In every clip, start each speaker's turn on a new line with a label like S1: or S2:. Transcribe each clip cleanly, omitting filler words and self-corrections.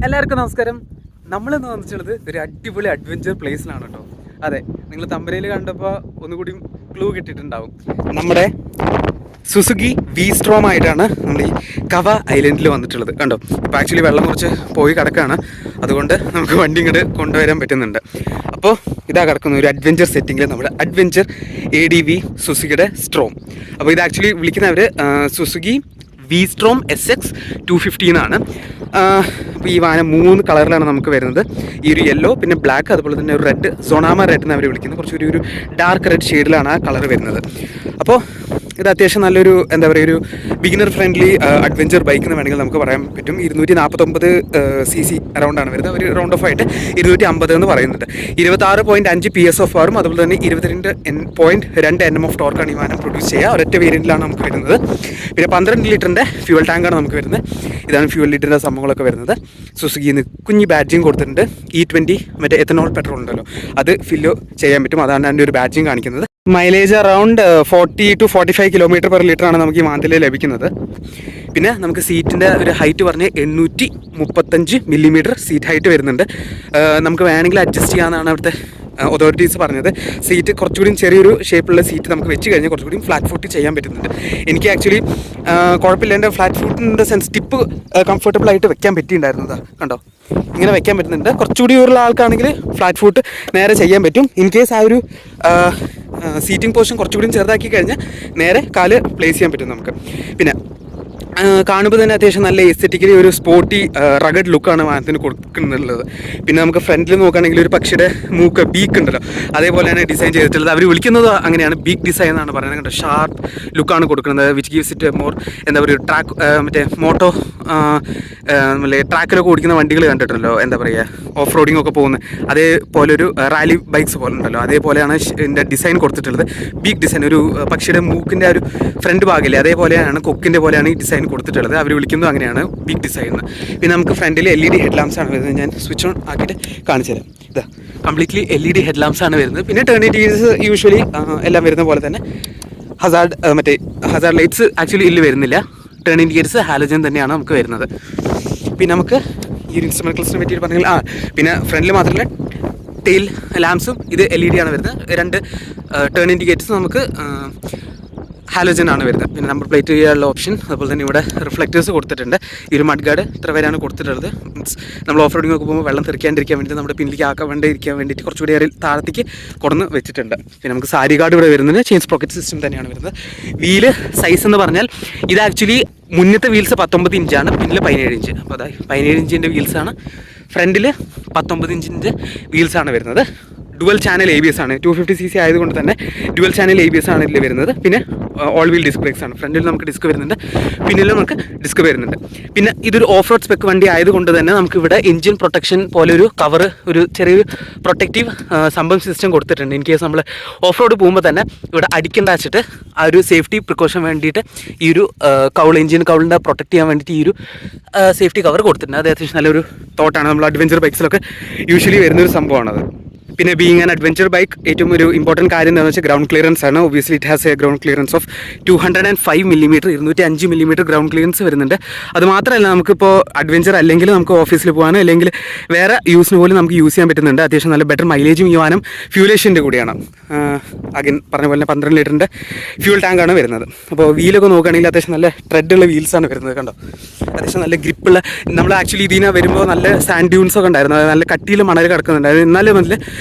S1: എല്ലാവർക്കും നമസ്കാരം. നമ്മളിന്ന് വന്നിട്ടുള്ളത് ഒരു അടിപൊളി അഡ്വഞ്ചർ പ്ലേസിലാണ് കേട്ടോ. അതെ, നിങ്ങൾ തമ്പനയിൽ കണ്ടപ്പോൾ ഒന്നുകൂടി ക്ലൂ കിട്ടിയിട്ടുണ്ടാവും. നമ്മുടെ സുസുക്കി വി സ്ട്രോം ആയിട്ടാണ് നമ്മൾ ഈ കവ ഐലൻഡിൽ വന്നിട്ടുള്ളത്. കണ്ടോ, ഇപ്പോൾ ആക്ച്വലി വെള്ളം കുറച്ച് പോയി കിടക്കുകയാണ്, അതുകൊണ്ട് നമുക്ക് വണ്ടി ഇങ്ങോട്ട് കൊണ്ടുവരാൻ പറ്റുന്നുണ്ട്. അപ്പോൾ ഇതാ കിടക്കുന്ന ഒരു അഡ്വഞ്ചർ സെറ്റിങ്ങിൽ നമ്മുടെ അഡ്വഞ്ചർ ADV സുസുക്കിയുടെ സ്ട്രോം. അപ്പോൾ ഇത് ആക്ച്വലി വിളിക്കുന്നവർ സുസുക്കി വി സ്ട്രോം SX 250 എന്നാണ്. അപ്പോൾ ഈ വാഹനം 3 കളറിലാണ് നമുക്ക് വരുന്നത്. ഈ ഒരു യെല്ലോ, പിന്നെ ബ്ലാക്ക്, അതുപോലെ തന്നെ ഒരു റെഡ്, സൊണാമ റെഡ് എന്ന് അവർ വിളിക്കുന്നത്. കുറച്ചൊരു ഒരു ഡാർക്ക് റെഡ് ഷെയ്ഡിലാണ് ആ കളർ വരുന്നത്. അപ്പോൾ ഇത് അത്യാവശ്യം നല്ലൊരു എന്താ പറയുക, ഒരു ബിഗിനർ ഫ്രണ്ട്ലി അഡ്വഞ്ചർ ബൈക്ക് എന്ന് വേണമെങ്കിൽ നമുക്ക് പറയാൻ പറ്റും. 249 cc അറൗണ്ടാണ് വരുന്നത്. ഒരു റൗണ്ട് ഓഫ് ആയിട്ട് 250 എന്ന് പറയുന്നുണ്ട്. 26.5 PS ഓഫ് പവറും അതുപോലെ തന്നെ 22.2 Nm ഓഫ് ടോർക്കാണ് ഈ വാഹനം പ്രൊഡ്യൂസ് ചെയ്യുക. ഒരൊറ്റ വേരിയൻറ്റിലാണ് നമുക്ക് വരുന്നത്. പിന്നെ 12 ലിറ്ററിൻ്റെ ഫ്യൂൽ ടാങ്കാണ് നമുക്ക് വരുന്നത്. ഇതാണ് ഫ്യൂൽ ലിറ്ററിൻ്റെ സംഭവങ്ങളൊക്കെ വരുന്നത്. സുസുക്കിന്ന് കുഞ്ഞ് ബാഡ്ജിങ് കൊടുത്തിട്ടുണ്ട്. E20 മറ്റേ എത്തനോൾ പെട്രോൾ ഉണ്ടല്ലോ, അത് ഫില്ല് ചെയ്യാൻ പറ്റും. അതാണ് എൻ്റെ ഒരു ബാഡ്ജിങ് കാണിക്കുന്നത്. മൈലേജ് അറൗണ്ട് 40 to 45 km/ലിറ്റർ ആണ് നമുക്ക് ഈ വാഹനത്തിൽ ലഭിക്കുന്നത്. പിന്നെ നമുക്ക് സീറ്റിൻ്റെ ഒരു ഹൈറ്റ് പറഞ്ഞ് 835 mm സീറ്റ് ഹൈറ്റ് വരുന്നുണ്ട്. നമുക്ക് വേണമെങ്കിൽ അഡ്ജസ്റ്റ് ചെയ്യാമെന്നാണ് അവിടുത്തെ അതോറിറ്റീസ് പറഞ്ഞത്. സീറ്റ് കുറച്ചുകൂടി ചെറിയൊരു ഷേപ്പുള്ള സീറ്റ് നമുക്ക് വെച്ച് കഴിഞ്ഞാൽ കുറച്ചുകൂടി ഫ്ലാറ്റ് ഫുട്ട് ചെയ്യാൻ പറ്റുന്നുണ്ട്. എനിക്ക് ആക്ച്വലി കുഴപ്പമില്ല, എൻ്റെ ഫ്ലാറ്റ് ഫുട്ടിൻ്റെ സെൻസ് ടിപ്പ് കംഫർട്ടബിൾ ആയിട്ട് വെക്കാൻ പറ്റിയിട്ടുണ്ടായിരുന്നതാണ്. കണ്ടോ, ഇങ്ങനെ വെക്കാൻ പറ്റുന്നുണ്ട്. കുറച്ചുകൂടി ഉള്ള ആൾക്കാണെങ്കിൽ ഫ്ലാറ്റ് ഫുട്ട് നേരെ ചെയ്യാൻ പറ്റും. ഇൻ കേസ് ആ ഒരു സീറ്റിംഗ് പോർഷൻ കുറച്ചുകൂടി ചെറുതാക്കി കഴിഞ്ഞാൽ നേരെ കാല് പ്ലേസ് ചെയ്യാൻ പറ്റും നമുക്ക്. പിന്നെ കാണുമ്പോൾ തന്നെ അത്യാവശ്യം നല്ല എസ്തെറ്റിക്കലി ഒരു സ്പോർട്ടി റഗഡ് ലുക്കാണ് വാഹനത്തിന് കൊടുക്കുന്നുള്ളത്. പിന്നെ നമുക്ക് ഫ്രണ്ടിൽ നോക്കുകയാണെങ്കിൽ ഒരു പക്ഷിയുടെ മൂക്ക്, ബീക്ക് ഉണ്ടല്ലോ, അതേപോലെയാണ് ഡിസൈൻ ചെയ്തിട്ടുള്ളത്. അവർ വിളിക്കുന്നത് അങ്ങനെയാണ്, ബീക്ക് ഡിസൈൻ എന്നാണ് പറയുന്നത്. കണ്ടോ, ഷാർപ്പ് ലുക്കാണ് കൊടുക്കുന്നത്, വിച്ച് ഗീവ്സ് ഇറ്റ് മോർ എന്താ പറയുക ട്രാക്ക്, മറ്റേ മോട്ടോ ട്രാക്കിലൊക്കെ ഓടിക്കുന്ന വണ്ടികൾ കണ്ടിട്ടുണ്ടല്ലോ, എന്താ പറയുക ഓഫ് റോഡിംഗ് ഒക്കെ പോകുന്നത്, അതേപോലെ ഒരു റാലി ബൈക്സ് പോലെ ഉണ്ടല്ലോ, അതേപോലെയാണ് ഇതിൻ്റെ ഡിസൈൻ കൊടുത്തിട്ടുള്ളത്. ബീക്ക് ഡിസൈൻ, ഒരു പക്ഷിയുടെ മൂക്കിൻ്റെ ഒരു ഫ്രണ്ട് ഭാഗമില്ലേ, അതേപോലെയാണ് കൊക്കിൻ്റെ പോലെയാണ് ഈ ഡിസൈൻ കൊടുത്തിട്ടുള്ളത്. അവർ വിളിക്കുന്നത് അങ്ങനെയാണ്, ബിഗ് ഡിസൈൻ. പിന്നെ നമുക്ക് ഫ്രണ്ടിൽ LED ഹെഡ്ലാംപ്സ് ആണ് വരുന്നത്. ഞാൻ സ്വിച്ച് ഓൺ ആക്കിയിട്ട് കാണിച്ചു തരാം. ഇതാ കംപ്ലീറ്റ്ലി LED ഹെഡ്ലാംപ്സ് ആണ് വരുന്നത്. പിന്നെ ടേണിറ്റീസ് യൂഷ്വലി എല്ലാം വരുന്ന പോലെ തന്നെ ഹസാർഡ് ലൈറ്റ്സ് ആക്ച്വലി ഇതിൽ വരുന്നില്ല. ടേൺ ഇൻഡിക്കേറ്റേഴ്സ് ഹാലജൻ തന്നെയാണ് നമുക്ക് വരുന്നത്. പിന്നെ നമുക്ക് ഈ ഒരു ഇൻസ്ട്രുമെൻ്റ് ക്ലസ്റ്ററിനെ പറ്റി പറഞ്ഞാൽ പിന്നെ ഫ്രണ്ടിൽ മാത്രമല്ല ടെയിൽ ലാംപ്സും ഇത് LED ആണ് വരുന്നത്. 2 ടേൺ ഇൻഡിക്കേറ്റേഴ്സ് നമുക്ക് ഹാലോജൻ ആണ് വരുന്നത്. പിന്നെ നമ്പർ പ്ലേറ്റ് ചെയ്യാനുള്ള ഓപ്ഷൻ, അതുപോലെ തന്നെ ഇവിടെ റിഫ്ലക്റ്റേഴ്സ് കൊടുത്തിട്ടുണ്ട്. ഈ ഒരു മഡ് ഗാർഡ് ഇത്ര പേരാണ് കൊടുത്തിട്ടുള്ളത്. മീൻസ് നമ്മൾ ഓഫ് റോഡിംഗ് ഒക്കെ പോകുമ്പോൾ വെള്ളം തെറിക്കാണ്ടിരിക്കാൻ വേണ്ടിയിട്ട്, നമ്മുടെ പിന്നിലേക്ക് വേണ്ടിയിരിക്കാൻ വേണ്ടിയിട്ട് കുറച്ചുകൂടി ഏറെ താഴത്തേക്ക് കൊടുന്ന് വെച്ചിട്ടുണ്ട്. പിന്നെ നമുക്ക് സാരി ഗാർഡ് ഇവിടെ വരുന്നത് ചെയിൻ സ്പ്രോക്കറ്റ് സിസ്റ്റം തന്നെയാണ് വരുന്നത്. വീല് സൈസ് എന്ന് പറഞ്ഞാൽ ഇത് ആക്ച്വലി മുന്നത്തെ വീൽസ് 19 ഇഞ്ചാണ്, പിന്നിൽ 17 ഇഞ്ച്. അപ്പോൾ അതായത് 17 ഇഞ്ചിൻ്റെ വീൽസാണ്, ഫ്രണ്ടിൽ 19 ഇഞ്ചിൻ്റെ വീൽസാണ് വരുന്നത്. ഡുവൽ ചാനൽ ABS ആണ്. 250 cc ആയതുകൊണ്ട് തന്നെ ഡുവൽ ചാനൽ ABS ആണ് ഇതിൽ വരുന്നത്. പിന്നെ ഓൾ വീൽ ഡിസ്ക് ബ്രേക്സ് ആണ്. ഫ്രണ്ടിൽ നമുക്ക് ഡിസ്ക് വരുന്നുണ്ട്, പിന്നിലും നമുക്ക് ഡിസ്ക് വരുന്നുണ്ട്. പിന്നെ ഇതൊരു ഓഫ് റോഡ് സ്പെക്ക് വണ്ടി ആയതുകൊണ്ട് തന്നെ നമുക്ക് ഇവിടെ എഞ്ചിൻ പ്രൊട്ടക്ഷൻ പോലെ ഒരു കവർ, ഒരു ചെറിയൊരു പ്രൊട്ടക്റ്റീവ് സംഭവം സിസ്റ്റം കൊടുത്തിട്ടുണ്ട്. ഇൻ കേസ് നമ്മൾ ഓഫ് റോഡ് പോകുമ്പോൾ തന്നെ ഇവിടെ അടിക്കേണ്ട വെച്ചിട്ട് ആ ഒരു സേഫ്റ്റി പ്രിക്കോഷൻ വേണ്ടിയിട്ട് ഈ ഒരു എഞ്ചിൻ കൗളിൻ്റെ പ്രൊട്ടക്റ്റ് ചെയ്യാൻ വേണ്ടിയിട്ട് ഈ ഒരു സേഫ്റ്റി കവർ കൊടുത്തിട്ടുണ്ട്. അത് അത്യാവശ്യം നല്ലൊരു തോട്ടാണ്. നമ്മൾ അഡ്വഞ്ചർ ബൈക്സിലൊക്കെ യൂഷ്വലി വരുന്നൊരു സംഭവമാണത്. പിന്നെ ബീങ് ആൻ അഡ്വഞ്ചർ ബൈക്ക് ഏറ്റവും ഒരു ഇമ്പോർട്ടൻറ്റ് കാര്യം എന്താണെന്ന് വെച്ചാൽ ഗ്രൗണ്ട് ക്ലിയറൻസ് ആണ്. Obviously it has A ground clearance of 205 mm, 205 mm ground clearance വരുന്നുണ്ട്. അത് മാത്രമല്ല, നമുക്കിപ്പോൾ അഡ്വഞ്ചർ അല്ലെങ്കിൽ നമുക്ക് ഓഫീസിൽ പോകാനോ അല്ലെങ്കിൽ വേറെ യൂസിന് പോലും നമുക്ക് യൂസ് ചെയ്യാൻ പറ്റുന്നുണ്ട്. അത്യാവശ്യം നല്ല ബെറ്റർ മൈലേജും ഈ വാഹനം ഫ്യൂലേഷൻ്റെ കൂടിയാണ്. അഗൈൻ പറഞ്ഞ പോലെ 12 ലിറ്ററിൻ്റെ ഫ്യൂൽ ടാങ്കാണ് വരുന്നത്. അപ്പോൾ വീലൊക്കെ നോക്കുകയാണെങ്കിൽ അത്യാവശ്യം നല്ല ട്രെഡുള്ള വീൽസാണ് വരുന്നത്. കണ്ടോ, അത്യാവശ്യം നല്ല ഗ്രിപ്പുള്ള, നമ്മൾ ആക്ച്വലി ഇതിനെ വരുമ്പോൾ നല്ല സാൻഡ് ഡ്യൂൺസ് ഒക്കെ ഉണ്ടായിരുന്നു, നല്ല കട്ടിയിൽ മണൽ കിടക്കുന്നുണ്ടായിരുന്നു. എന്നാലും നല്ല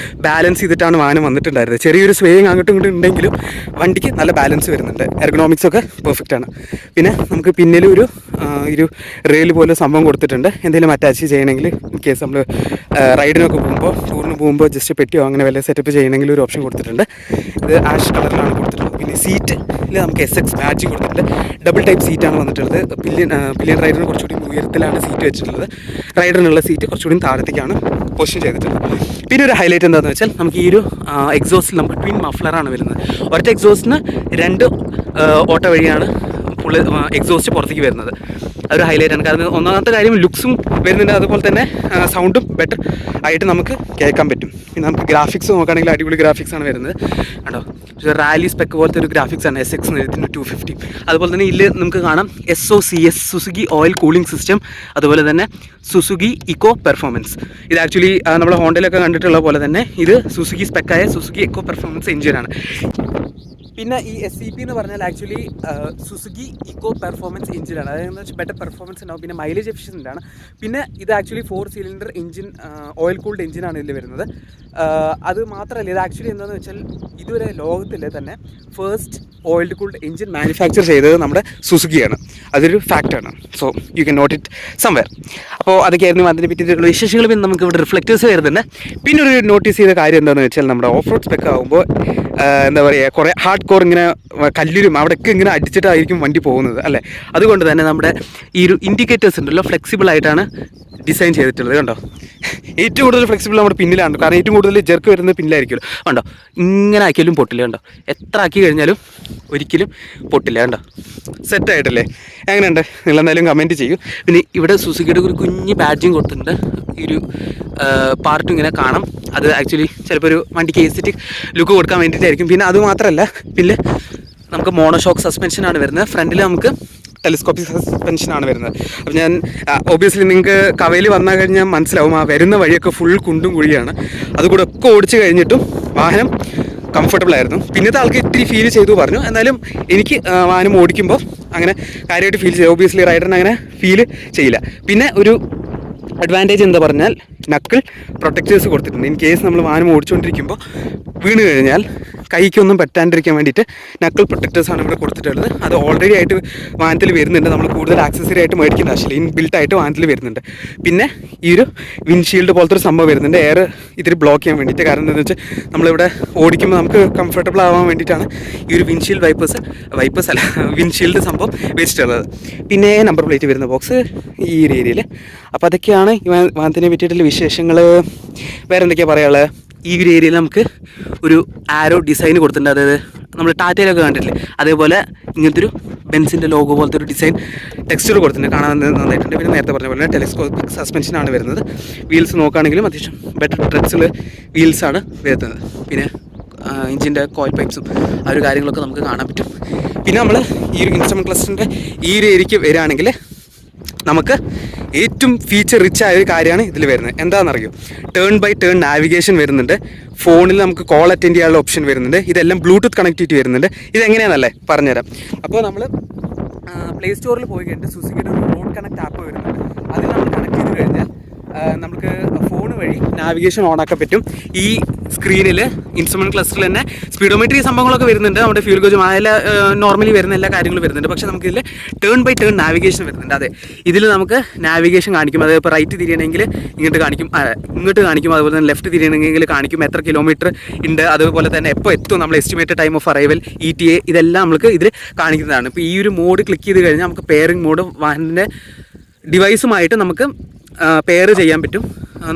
S1: ബാലൻസ് ചെയ്തിട്ടാണ് വാഹനം വന്നിട്ടുണ്ടായിരുന്നത്. ചെറിയൊരു സ്വേയിങ് അങ്ങോട്ടും ഇങ്ങോട്ടും ഉണ്ടെങ്കിലും വണ്ടിക്ക് നല്ല ബാലൻസ് വരുന്നുണ്ട്. എർഗണോമിക്സ് ഒക്കെ പെർഫെക്റ്റ് ആണ്. പിന്നെ നമുക്ക് പിന്നിലും ഒരു റെയിൽ പോലെ സംഭവം കൊടുത്തിട്ടുണ്ട്. എന്തെങ്കിലും അറ്റാച്ച് ചെയ്യണമെങ്കിൽ ഇൻ കേസ് നമ്മൾ റൈഡിനൊക്കെ പോകുമ്പോൾ, ടൂറിന് പോകുമ്പോൾ ജസ്റ്റ് പെട്ടിയോ അങ്ങനെ വല്ല സെറ്റപ്പ് ചെയ്യണമെങ്കിൽ ഒരു ഓപ്ഷൻ കൊടുത്തിട്ടുണ്ട്. ഇത് ആഷ് കളറിലാണ് കൊടുത്തിട്ടുള്ളത്. പിന്നെ സീറ്റിൽ നമുക്ക് SX ബാഡ്ജിങ് കൊടുത്തിട്ടുണ്ട്. ഡബിൾ ടൈപ്പ് സീറ്റാണ് വന്നിട്ടുള്ളത്. പില്ലിയൻ റൈഡറിന് കുറച്ചുകൂടി ഉയരത്തിലാണ് സീറ്റ് വെച്ചിട്ടുള്ളത്. റൈഡറിനുള്ള സീറ്റ് കുറച്ചുകൂടി താഴത്തേക്കാണ് പൊസിഷൻ ചെയ്തിട്ടുള്ളത്. പിന്നെ ഒരു ഹൈലൈറ്റ് എന്താണെന്ന് വെച്ചാൽ നമുക്ക് ഈ ഒരു എക്സോസ്റ്റിൽ നമുക്ക് ട്വിൻ മഫ്ലറാണ് വരുന്നത്. ഒരൊറ്റ എക്സോസ്റ്റിന് 2 ഓട്ട വഴിയാണ് എക്സോസ്റ്റ് പുറത്തേക്ക് വരുന്നത്. അതൊരു ഹൈലൈറ്റ് ആണ്. കാരണം ഒന്നാമത്തെ കാര്യം ലുക്സും വരുന്നുണ്ട്, അതുപോലെ തന്നെ സൗണ്ടും ബെറ്റർ ആയിട്ട് നമുക്ക് കേൾക്കാൻ പറ്റും. പിന്നെ നമുക്ക് ഗ്രാഫിക്സ് നോക്കുകയാണെങ്കിൽ അടിപൊളി ഗ്രാഫിക്സ് ആണ് വരുന്നത് കേട്ടോ. റാലി സ്പെക്ക് പോലത്തെ ഒരു ഗ്രാഫിക്സ് ആണ് SX 250. അതുപോലെ തന്നെ ഇതിൽ നമുക്ക് കാണാം SOCS Suzuki oil cooling system, അതുപോലെ തന്നെ സുസുക്കി ഇക്കോ പെർഫോമൻസ്. ഇത് ആക്ച്വലി നമ്മൾ ഹോണ്ടയിലൊക്കെ കണ്ടിട്ടുള്ള പോലെ തന്നെ ഇത് സുസുക്കി സ്പെക്കായ സുസുക്കി ഇക്കോ പെർഫോമൻസ് എഞ്ചിനാണ്. പിന്നെ ഈ SEP എന്ന് പറഞ്ഞാൽ ആക്ച്വലി സുസുക്കി ഇക്കോ പെർഫോമൻസ് എഞ്ചിനാണ്. അതെന്ന് വെച്ചാൽ ബെറ്റർ പെർഫോമൻസ് ഉണ്ടാവും, പിന്നെ മൈലേജ് എഫിഷ്യൻ്റ് ആണ്. പിന്നെ ഇത് actually 4 cylinder engine oil cooled എഞ്ചിനാണ് ഇതിൽ വരുന്നത്. അത് മാത്രമല്ല, ഇത് ആക്ച്വലി എന്താണെന്ന് വെച്ചാൽ ഇതുവരെ ലോകത്തിലെ തന്നെ first oil cooled engine manufacture ചെയ്തത് നമ്മുടെ സുസുക്കിയാണ്. അതൊരു ഫാക്റ്റാണ്. So you can note it somewhere. അപ്പോൾ അതൊക്കെയായിരുന്നു അതിനെ പറ്റിയിട്ടുള്ള വിശേഷങ്ങൾ. പിന്നെ നമുക്ക് ഇവിടെ റിഫ്ലക്റ്റേഴ്സ് വരുന്നുണ്ട്. പിന്നെ ഒരു നോട്ടീസ് ചെയ്ത കാര്യം എന്താണെന്ന് വെച്ചാൽ നമ്മുടെ ഓഫ് റോഡ് സ്പെക്ക് ആകുമ്പോൾ എന്താ പറയുക, കുറേ ഹാർഡ് കോർ ഇങ്ങനെ കല്ലിലും അവിടെയൊക്കെ ഇങ്ങനെ അടിച്ചിട്ടായിരിക്കും വണ്ടി പോകുന്നത് അല്ലേ. അതുകൊണ്ട് തന്നെ നമ്മുടെ ഈ ഒരു ഇൻഡിക്കേറ്റേഴ്സ് ഉണ്ടല്ലോ ഫ്ലെക്സിബിൾ ആയിട്ടാണ് ഡിസൈൻ ചെയ്തിട്ടുള്ളത്. കണ്ടോ, ഏറ്റവും കൂടുതൽ ഫ്ലെക്സിബിൾ നമ്മുടെ പിന്നിലാണ്. കാരണം ഏറ്റവും കൂടുതൽ ജെർക്ക് വരുന്നത് പിന്നിലായിരിക്കുമല്ലോ. കണ്ടോ, ഇങ്ങനെ ആക്കിയാലും പൊട്ടില്ല. കണ്ടോ, എത്ര ആക്കി കഴിഞ്ഞാലും ഒരിക്കലും പൊട്ടില്ല. കണ്ടോ, സെറ്റായിട്ടല്ലേ? എങ്ങനെയുണ്ട്? നിങ്ങൾ എന്തായാലും കമൻറ്റ് ചെയ്യൂ. പിന്നെ ഇവിടെ സുസുക്കിയുടെ ഒരു കുഞ്ഞ് ബാഡ്ജിങ് കൊടുത്തിട്ടുണ്ട്. ഈ ഒരു പാർട്ടും ഇങ്ങനെ കാണാം. അത് ആക്ച്വലി ചിലപ്പോൾ ഒരു വണ്ടിക്ക് എസ്തെറ്റിക് ലുക്ക് കൊടുക്കാൻ വേണ്ടിയിട്ടായിരിക്കും. പിന്നെ അതുമാത്രമല്ല, പിന്നെ നമുക്ക് മോണോഷോക്ക് സസ്പെൻഷനാണ് വരുന്നത്. ഫ്രണ്ടിൽ നമുക്ക് ടെലിസ്കോപ്പിക് സസ്പെൻഷനാണ് വരുന്നത്. അപ്പോൾ ഞാൻ ഒബ്വിയസ്ലി നിങ്ങൾക്ക് കവയിൽ വന്നാൽ കഴിഞ്ഞാൽ മനസ്സിലാവും, ആ വരുന്ന വഴിയൊക്കെ ഫുൾ കുണ്ടും കുഴിയാണ്. അതുകൂടെ ഒക്കെ ഓടിച്ച് കഴിഞ്ഞിട്ടും വാഹനം കംഫർട്ടബിൾ ആയിരുന്നു. പിന്നത്തെ ആൾക്ക് ഇത്തിരി ഫീൽ ചെയ്തു പറഞ്ഞു. എന്നാലും എനിക്ക് വാഹനം ഓടിക്കുമ്പോൾ അങ്ങനെ കാര്യമായിട്ട് ഫീൽ ചെയ്തു. ഒബ്വിയസ്ലി റൈഡറിന് അങ്ങനെ ഫീൽ ചെയ്യില്ല. പിന്നെ ഒരു അഡ്വാൻറ്റേജ് എന്താ പറഞ്ഞാൽ നക്കിൾ പ്രൊട്ടക്റ്റേഴ്സ് കൊടുത്തിട്ടുണ്ട്. ഇൻ കേസ് നമ്മൾ വാഹനം ഓടിച്ചുകൊണ്ടിരിക്കുമ്പോൾ വീണ് കഴിഞ്ഞാൽ കൈക്കൊന്നും പറ്റാണ്ടിരിക്കാൻ വേണ്ടിയിട്ട് നക്കിൾ പ്രൊട്ടക്റ്റേഴ്സാണ് ഇവിടെ കൊടുത്തിട്ടുള്ളത്. അത് ഓൾറെഡി ആയിട്ട് വാഹനത്തിൽ വരുന്നുണ്ട്. നമ്മൾ കൂടുതൽ ആക്സസറി ആയിട്ട് മേടിക്കേണ്ട ആവശ്യമില്ല, ഇൻബിൽട്ടായിട്ട് വാഹനത്തിൽ വരുന്നുണ്ട്. പിന്നെ ഈ ഒരു വിൻഷീൽഡ് പോലത്തെ ഒരു സംഭവം വരുന്നുണ്ട്, എയർ ഇതിൽ ബ്ലോക്ക് ചെയ്യാൻ വേണ്ടിയിട്ട്. കാരണം എന്താണെന്ന് വെച്ചാൽ നമ്മളിവിടെ ഓടിക്കുമ്പോൾ നമുക്ക് കംഫർട്ടബിൾ ആവാൻ വേണ്ടിയിട്ടാണ് ഈ ഒരു വിൻഷീൽഡ് വൈപ്പേഴ്സ് അല്ല വിൻഷീൽഡ് സംഭവം വെച്ചിട്ടുള്ളത്. പിന്നെ നമ്പർ പ്ലേറ്റ് വരുന്ന ബോക്സ് ഈ ഒരു ഏരിയയിൽ. അപ്പോൾ അതൊക്കെയാണ് ഈ വാഹനത്തിനെ പറ്റിയിട്ടുള്ള വിശേഷങ്ങൾ. വേറെ എന്തൊക്കെയാണ് പറയാനുള്ളത്? ഈ ഒരു ഏരിയയിൽ നമുക്ക് ഒരു ആരോ ഡിസൈൻ കൊടുത്തിട്ടുണ്ട്. അതായത് നമ്മൾ ടാറ്റയിലൊക്കെ കണ്ടിട്ടില്ലേ, അതേപോലെ ഇങ്ങനത്തെ ഒരു ബെൻസിൻ്റെ ലോഗോ പോലത്തെ ഒരു ഡിസൈൻ ടെക്സ്ചർ കൊടുത്തിട്ടുണ്ട്. കാണാൻ നന്നായിട്ടുണ്ട്. പിന്നെ നേരത്തെ പറഞ്ഞ പോലെ ടെലിസ്കോപ്പിക് സസ്പെൻഷനാണ് വരുന്നത്. വീൽസ് നോക്കുകയാണെങ്കിലും അത്യാവശ്യം ബെറ്റർ ട്രെഡ്സിൽ വീൽസാണ് വരുന്നത്. പിന്നെ എഞ്ചിൻ്റെ കോയിൽ പൈപ്പ്സും ആ ഒരു കാര്യങ്ങളൊക്കെ നമുക്ക് കാണാൻ പറ്റും. പിന്നെ നമ്മൾ ഈ ഒരു ഇൻസ്ട്രുമെൻറ്റ് ക്ലസ്റ്ററിൻ്റെ ഈ ഒരു ഏരിയയ്ക്ക് വരികയാണെങ്കിൽ നമുക്ക് ഏറ്റവും ഫീച്ചർ റിച്ച് ആയ ഒരു കാര്യമാണ് ഇതിൽ വരുന്നത്. എന്താണെന്നറിയോ? ടേൺ ബൈ ടേൺ നാവിഗേഷൻ വരുന്നുണ്ട്. ഫോണിൽ നമുക്ക് കോൾ അറ്റൻഡ് ചെയ്യാനുള്ള ഓപ്ഷൻ വരുന്നുണ്ട്. ഇതെല്ലാം ബ്ലൂടൂത്ത് കണക്റ്റിവിറ്റി വരുന്നുണ്ട്. ഇതെങ്ങനെയാണെന്നല്ലേ പറഞ്ഞുതരാം. അപ്പോൾ നമ്മൾ പ്ലേ സ്റ്റോറിൽ പോയി കഴിഞ്ഞിട്ട് സുസുക്കിയുടെ ഒരു റോഡ് കണക്ട് ആപ്പ് വരുന്നുണ്ട്. അതിൽ നമ്മൾ കണക്ട് ചെയ്ത് കഴിഞ്ഞാൽ നമുക്ക് ഫോൺ വഴി നാവിഗേഷൻ ഓണാക്കാൻ പറ്റും. ഈ സ്ക്രീനിൽ ഇൻസ്ട്രുമെൻറ്റ് ക്ലസ്റ്ററിൽ തന്നെ സ്പീഡോമെട്രി സംഭവങ്ങളൊക്കെ വരുന്നുണ്ട്. നമ്മുടെ ഫ്യൂൽ ഗോജും അതിൽ നോർമലി വരുന്ന എല്ലാ കാര്യങ്ങളും വരുന്നുണ്ട്. പക്ഷേ നമുക്കിതിൽ ടേൺ ബൈ ടേൺ നാവിഗേഷൻ വരുന്നുണ്ട്. അതെ, ഇതിൽ നമുക്ക് നാവിഗേഷൻ കാണിക്കും. അതായത് ഇപ്പോൾ റൈറ്റ് തിരിയണമെങ്കിൽ ഇങ്ങോട്ട് കാണിക്കും, ഇങ്ങോട്ട് കാണിക്കും. അതുപോലെ തന്നെ ലെഫ്റ്റ് തിരിയണമെങ്കിൽ കാണിക്കും എത്ര കിലോമീറ്റർ ഉണ്ട്, അതുപോലെ തന്നെ എപ്പോൾ എത്തും, നമ്മൾ estimated time of arrival, ETA, ഇതെല്ലാം നമുക്ക് ഇതിൽ കാണിക്കുന്നതാണ്. ഇപ്പോൾ ഈ ഒരു മോഡ് ക്ലിക്ക് ചെയ്ത് കഴിഞ്ഞാൽ നമുക്ക് പെയറിംഗ് മോഡ് വാഹനത്തിൻ്റെ ഡിവൈസുമായിട്ട് നമുക്ക് പെയർ ചെയ്യാൻ പറ്റും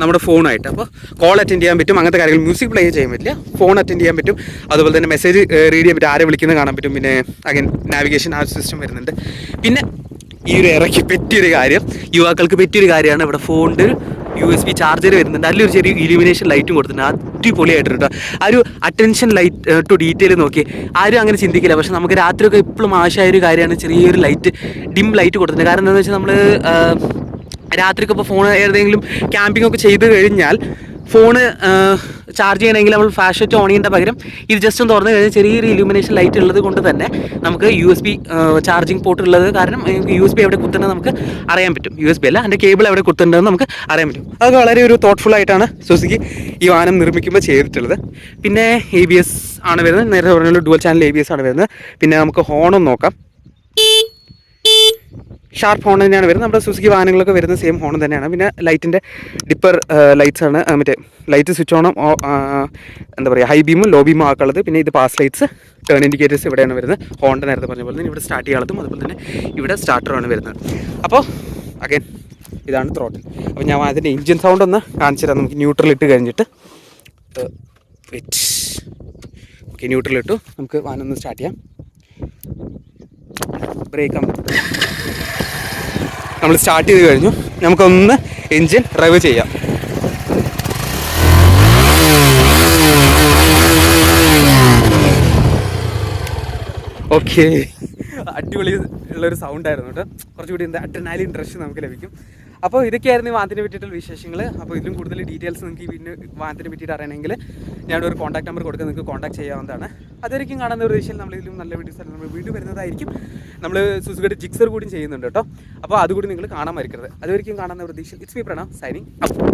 S1: നമ്മുടെ ഫോണായിട്ട്. അപ്പോൾ കോൾ അറ്റൻഡ് ചെയ്യാൻ പറ്റും, അങ്ങനത്തെ കാര്യങ്ങൾ. മ്യൂസിക് പ്ലേ ചെയ്യാൻ പറ്റില്ല, ഫോൺ അറ്റൻഡ് ചെയ്യാൻ പറ്റും. അതുപോലെ തന്നെ മെസ്സേജ് റീഡ് ചെയ്യാൻ പറ്റും, ആരെ വിളിക്കുന്നത് കാണാൻ പറ്റും. പിന്നെ അഗൈൻ നാവിഗേഷൻ ആ സിസ്റ്റം വരുന്നുണ്ട്. പിന്നെ ഈ ഒരു ഇറക്കി പറ്റിയൊരു കാര്യം, യുവാക്കൾക്ക് പറ്റിയൊരു കാര്യമാണ്, ഇവിടെ ഫോണിൻ്റെ ഒരു USB ചാർജർ വരുന്നുണ്ട്. അതിലൊരു ചെറിയ ഇലുമിനേഷൻ ലൈറ്റും കൊടുത്തിട്ടുണ്ട്. അടിപൊളിയായിട്ട് കേട്ടോ. ആ ഒരു അറ്റൻഷൻ ലൈറ്റ് ടു ഡീറ്റെയിൽ നോക്കി ആരും അങ്ങനെ ചിന്തിക്കില്ല. പക്ഷെ നമുക്ക് രാത്രിയൊക്കെ എപ്പോഴും ആവശ്യമായൊരു കാര്യമാണ് ചെറിയൊരു ലൈറ്റ്, ഡിം ലൈറ്റ് കൊടുത്തിട്ടുണ്ട്. കാരണം എന്താണെന്ന് വെച്ചാൽ നമ്മൾ രാത്രിക്ക് ഇപ്പോൾ ഫോൺ ഏതെങ്കിലും ക്യാമ്പിംഗ് ഒക്കെ ചെയ്ത് കഴിഞ്ഞാൽ ഫോണ് ചാർജ് ചെയ്യണമെങ്കിൽ നമ്മൾ ഫ്ലാഷ് ലൈറ്റ് ഓൺ ചെയ്യേണ്ട പകരം ഇത് ജസ്റ്റ് ഒന്ന് തുറന്നു കഴിഞ്ഞാൽ ചെറിയൊരു ഇലുമിനേഷൻ ലൈറ്റ് ഉള്ളത് കൊണ്ട് തന്നെ നമുക്ക് USB ചാർജിങ് പോർട്ട് ഉള്ളത് കാരണം USB എവിടെ കുത്തുന്നത് നമുക്ക് അറിയാൻ പറ്റും. USB അല്ല, അതിൻ്റെ കേബിൾ എവിടെ കുത്തുന്നുണ്ടെന്ന് നമുക്ക് അറിയാൻ പറ്റും. അത് വളരെ ഒരു തോട്ട്ഫുൾ ആയിട്ടാണ് സുസുക്കി ഈ വാഹനം നിർമ്മിക്കുമ്പോൾ ചെയ്തിട്ടുള്ളത്. പിന്നെ ABS ആണ് വരുന്നത്. നേരത്തെ പറഞ്ഞ ഡുവൽ ചാനൽ ABS ആണ് വരുന്നത്. പിന്നെ നമുക്ക് ഹോണും നോക്കാം. ഷാർപ്പ് ഹോൺ തന്നെയാണ് വരുന്നത്. നമ്മുടെ സുസുക്കി വാഹനങ്ങളൊക്കെ വരുന്ന സെയിം ഹോൺ തന്നെയാണ്. പിന്നെ ലൈറ്റിൻ്റെ ഡിപ്പർ ലൈറ്റ്സ് ആണ്, മറ്റേ ലൈറ്റ് സ്വിച്ച് ഓണും എന്താ പറയുക ഹൈ ബീമും ലോ ബീമും ആക്കുള്ളത്. പിന്നെ ഇത് പാസ് ലൈറ്റ്സ്, ടേൺ ഇൻഡിക്കേറ്റേഴ്സ് ഇവിടെയാണ് വരുന്നത്. ഹോണിൻ്റെ നേരത്തെ പറഞ്ഞ പോലെ തന്നെ ഇവിടെ സ്റ്റാർട്ട് ചെയ്യാനുള്ളതും അതുപോലെ തന്നെ ഇവിടെ സ്റ്റാർട്ടറാണ് വരുന്നത്. അപ്പോൾ അഗൈൻ ഇതാണ് ത്രോട്ടിൽ. അപ്പോൾ ഞാൻ അതിൻ്റെ എഞ്ചിൻ സൗണ്ട് ഒന്ന് കാണിച്ചു തരാം. നമുക്ക് ന്യൂട്രൽ ഇട്ട് കഴിഞ്ഞിട്ട് ഓക്കെ, ന്യൂട്രൽ ഇട്ടു. നമുക്ക് വാഹനം ഒന്ന് സ്റ്റാർട്ട് ചെയ്യാം. ബ്രേക്ക് നമ്മൾ സ്റ്റാർട്ട് ചെയ്ത് കഴിഞ്ഞു. നമുക്കൊന്ന് എൻജിൻ ഡ്രൈവ് ചെയ്യാം. ഓക്കെ, അടിപൊളി ഉള്ളൊരു സൗണ്ടായിരുന്നു കേട്ടോ. കുറച്ചുകൂടി എന്താ അഡ്രിനാലിൻ റഷ് നമുക്ക് ലഭിക്കും. അപ്പോൾ ഇതൊക്കെയായിരുന്നു ഈ വാഹനത്തിനെ പറ്റിയിട്ടുള്ള വിശേഷങ്ങൾ. അപ്പോൾ ഇതിലും കൂടുതൽ ഡീറ്റെയിൽസ് നിങ്ങൾക്ക് ഈ വാഹനത്തിനെ പറ്റിയിട്ട് അറിയണമെങ്കിൽ ഞാനൊരു കോൺടാക്ട് നമ്പർ കൊടുക്കുക, നിങ്ങൾക്ക് കോൺടാക്ട് ചെയ്യാവുന്നതാണ്. അതുവരെയും കാണുന്ന ഒരു ദിശയിൽ നമ്മളിതിലും നല്ല വീഡിയോസ് നമ്മൾ വീണ്ടും വരുന്നതായിരിക്കും. നമ്മൾ സുസുക്കിയുടെ ജിക്സർ കൂടി ചെയ്യുന്നുണ്ട് കേട്ടോ. അപ്പോൾ അതുകൂടി നിങ്ങൾ കാണാൻ മരിക്കരുത്. അതുവരെയും കാണുന്ന ഒരു ദിശയിൽ it's me Pranav signing up.